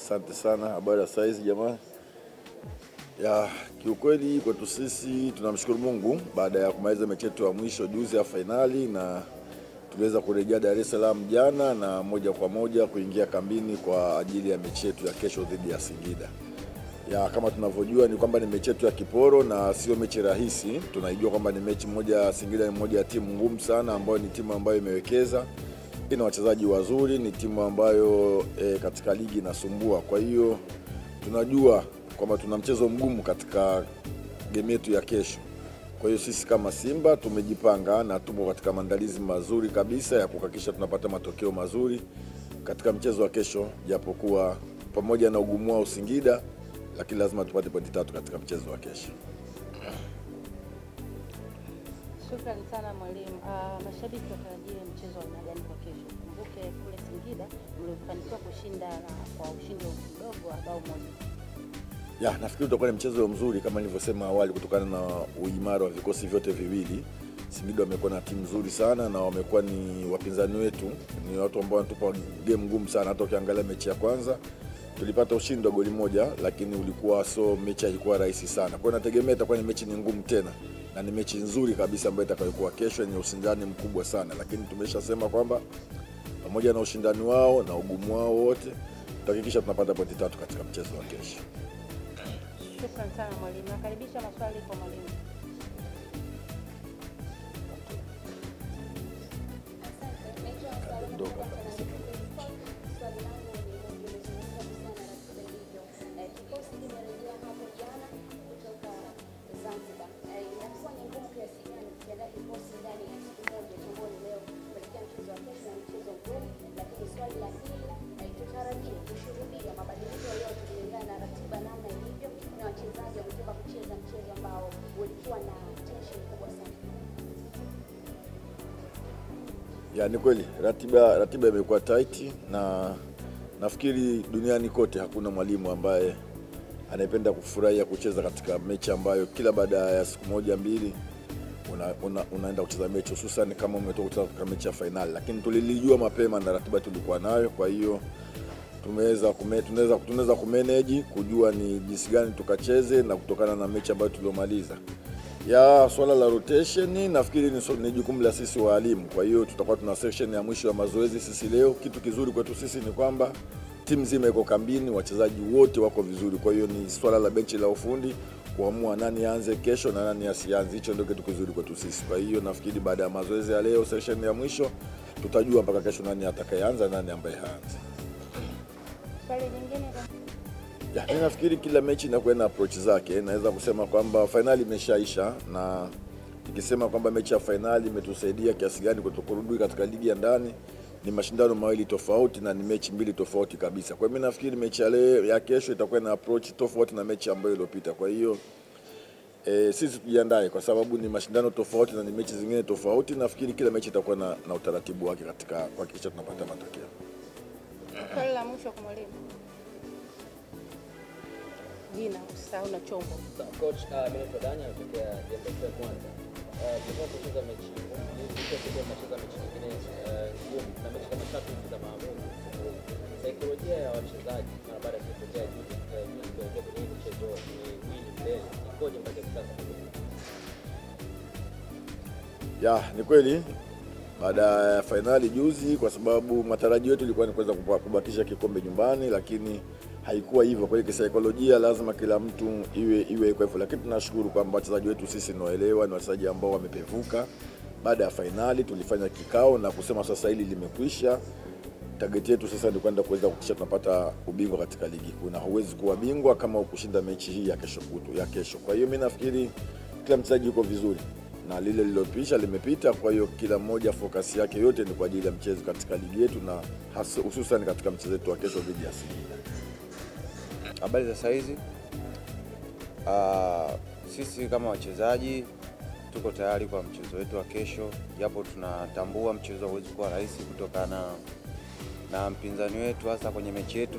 Asante sana. Habari ya saizi jamani. Kiukweli kwetu sisi tunamshukuru Mungu baada ya kumaliza mechi yetu ya mwisho juzi ya finali, na tuliweza kurejea Dar es Salaam jana na moja kwa moja kuingia kambini kwa ajili ya mechi yetu ya kesho dhidi ya Singida. Kama tunavyojua ni kwamba ni mechi yetu ya kiporo na sio mechi rahisi. Tunaijua kwamba ni mechi moja, Singida ni moja ya timu ngumu sana, ambayo ni timu ambayo imewekeza, ina wachezaji wazuri, ni timu ambayo katika ligi inasumbua. Kwa hiyo tunajua kwamba tuna mchezo mgumu katika game yetu ya kesho. Kwa hiyo sisi kama Simba tumejipanga na tupo katika maandalizi mazuri kabisa ya kuhakikisha tunapata matokeo mazuri katika mchezo wa kesho, japokuwa pamoja na ugumu wa Singida, lakini lazima tupate pointi 3 katika mchezo wa kesho. Shukrani sana mwalimu. Mashabiki watarajie mchezo wa aina gani kwa kesho? Kumbuke kule Singida mlifanikiwa kushinda na kwa ushindi mdogo bao moja. Nafikiri utakuwa ni mchezo mzuri kama nilivyosema awali, kutokana na uimara wa vikosi vyote viwili. Singida wamekuwa na timu nzuri sana na wamekuwa ni wapinzani wetu, ni watu ambao wanatupa game ngumu sana. Hata ukiangalia mechi ya kwanza tulipata ushindi wa goli moja, lakini ulikuwa mechi haikuwa rahisi sana. Kwa hiyo nategemea itakuwa ni mechi nyingumu tena, na ni mechi nzuri kabisa ambayo itakayokuwa kesho, yenye ushindani mkubwa sana. Lakini tumeshasema kwamba pamoja na ushindani wao na ugumu wao wote, tutahakikisha tunapata pointi 3 katika mchezo wa kesho. Shukrani sana mwalimu. Nakaribisha maswali kwa mwalimu. Ni kweli ratiba imekuwa tight, na nafikiri duniani kote hakuna mwalimu ambaye anayependa kufurahia kucheza katika mechi ambayo kila baada ya siku moja mbili unaenda kucheza mechi, hususan kama umetoka kucheza katika mechi ya finali. Lakini tulilijua mapema na ratiba tulikuwa nayo, kwa hiyo tunaweza kumanage kujua ni jinsi gani tukacheze, na kutokana na mechi ambayo tuliomaliza. Swala la rotation nafikiri ni jukumu la sisi walimu. Kwa hiyo tutakuwa tuna session ya mwisho ya mazoezi sisi leo. Kitu kizuri kwetu sisi ni kwamba timu nzima iko kambini, wachezaji wote wako vizuri. Kwa hiyo ni swala la benchi la ufundi kuamua nani aanze kesho na nani asianze. Hicho ndio kitu kizuri kwetu sisi. Kwa hiyo nafikiri baada ya mazoezi ya leo, session ya mwisho, tutajua mpaka kesho nani atakayeanza, nani ambaye haanzi. Swali lingine nafikiri kila mechi inakuwa na approach zake. Naweza kusema kwamba finali imeshaisha, na nikisema kwamba mechi ya finali imetusaidia kiasi gani kutokurudi katika ligi ya ndani, ni mashindano mawili tofauti na ni mechi mbili tofauti kabisa. Kwa hiyo mimi nafikiri mechi ya kesho itakuwa na approach tofauti na mechi ambayo iliyopita. Kwa hiyo sisi tujiandae, kwa sababu ni mashindano tofauti na ni mechi zingine tofauti. Nafikiri kila mechi itakuwa na utaratibu wake katika kuhakikisha tunapata matokeo. Swali la mwisho kwa mwalimu. Jina usahau na chombo. Coach, mimi ni Daniel natokea Jembe kwa kwanza. Tunapoteza mechi, tunacheza mechi nyingine na mechi kama 3 za maamuzi. Saikolojia ya wachezaji mara baada ya kupoteza juzi kuelekea kwenye mchezo ni win mbele, ikoje mpaka sasa? Ni kweli baada ya finali juzi, kwa sababu matarajio yetu ilikuwa ni kuweza kubakisha kikombe nyumbani, lakini haikuwa hivyo. Kwa hiyo kisaikolojia lazima kila mtu iwe kwa hivyo, lakini tunashukuru kwamba wachezaji wetu sisi tunaelewa, ni wachezaji ambao wamepevuka. Baada ya finali tulifanya kikao na kusema sasa hili limekwisha. Target yetu sasa ni kwenda kuweza kuhakikisha tunapata ubingwa katika ligi kuu, na huwezi kuwa bingwa kama ukushinda mechi hii ya kesho. Kwa hiyo mimi nafikiri kila mchezaji yuko vizuri, na lile lilopisha limepita. Kwa hiyo kila mmoja focus yake yote ni kwa ajili ya mchezo katika ligi yetu, na hususan katika mchezo wetu wa kesho dhidi ya Singida. Habari za saizi. Sisi kama wachezaji tuko tayari kwa mchezo wetu wa kesho, japo tunatambua mchezo hauwezi kuwa rahisi kutokana na mpinzani wetu, hasa kwenye mechi yetu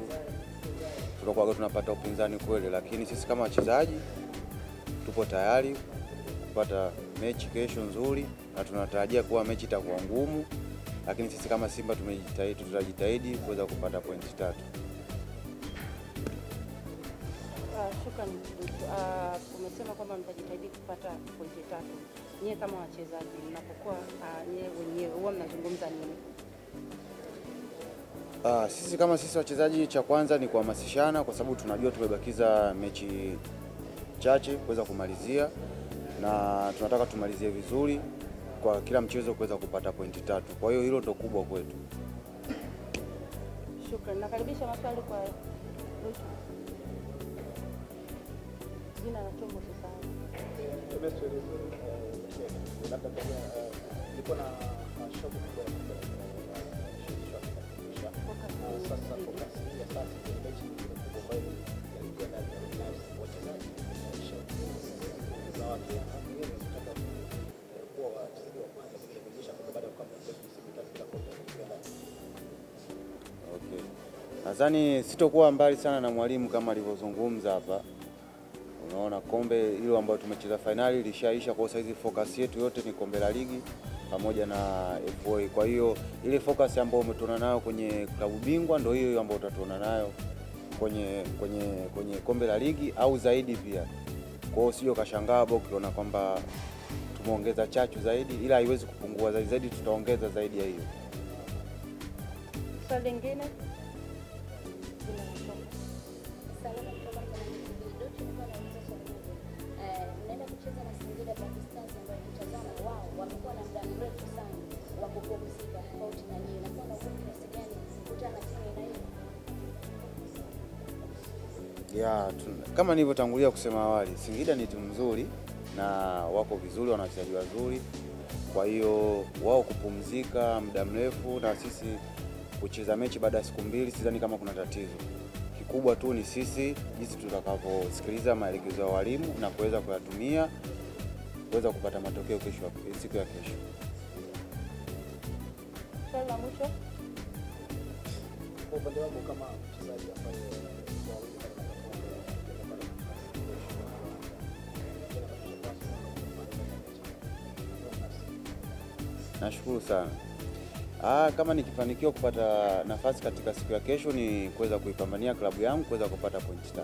tutakuwa tunapata upinzani kweli, lakini sisi kama wachezaji tupo tayari kupata mechi kesho nzuri, na tunatarajia kuwa mechi itakuwa ngumu, lakini sisi kama Simba tutajitahidi kuweza kupata pointi 3. Shukrani. Umesema kwamba mtajitahidi kupata pointi 3. Nyie kama wachezaji mnapokuwa nyie wenyewe huwa mnazungumza nini? Sisi kama wachezaji, cha kwanza ni kuhamasishana, kwa sababu tunajua tumebakiza mechi chache kuweza kumalizia, na tunataka tumalizie vizuri kwa kila mchezo kuweza kupata pointi 3. Kwa hiyo hilo ndio kubwa kwetu. Shukrani. Nakaribisha maswali kwa Lutu. Jina la chombo sasa. Labda nilikuwa na shauku kubwa sasa focus ya sasa kwenye mechi kubwa ambayo ilikuwa na wachezaji za watu wengine wanataka kuwa wachezaji wa kwanza kuonyesha kwamba baada ya kwamba bila kombe. Okay. Nadhani sitokuwa mbali sana na mwalimu kama alivyozungumza hapa. Unaona, kombe hilo ambalo tumecheza finali lishaisha, kwa saizi focus yetu yote ni kombe la ligi pamoja na FA. Kwa hiyo ile focus ambayo umetona nayo kwenye klabu bingwa ndio hiyo ambayo utatuona nayo kwenye kombe la ligi au zaidi pia. Kwa hiyo sio kashangaa ukiona kwamba tumeongeza chachu zaidi, ila haiwezi kupungua zaidi, tutaongeza zaidi ya hiyo. Swali lingine? Naenda kucheza na Singida Black Stars ambayo kutazama wao wamekuwa na muda mrefu sana wa kupumzika tofauti na nyinyi. Na kuna ugumu kiasi gani kukutana na timu inayo? Kama nilivyotangulia kusema awali, Singida ni timu nzuri na wako vizuri, wana wachezaji wazuri. Kwa hiyo wao kupumzika muda mrefu na sisi kucheza mechi baada ya siku 2, sidhani kama kuna tatizo. Kikubwa tu ni sisi jinsi tutakavyosikiliza maelekezo ya walimu na kuweza kuyatumia kuweza kupata matokeo siku ya kesho. Swali la mwisho. Kwa upande wangu kama mchezaji ambaye nashukuru sana. Kama nikifanikiwa kupata nafasi katika siku ya kesho ni kuweza kuipambania klabu yangu kuweza kupata pointi 3.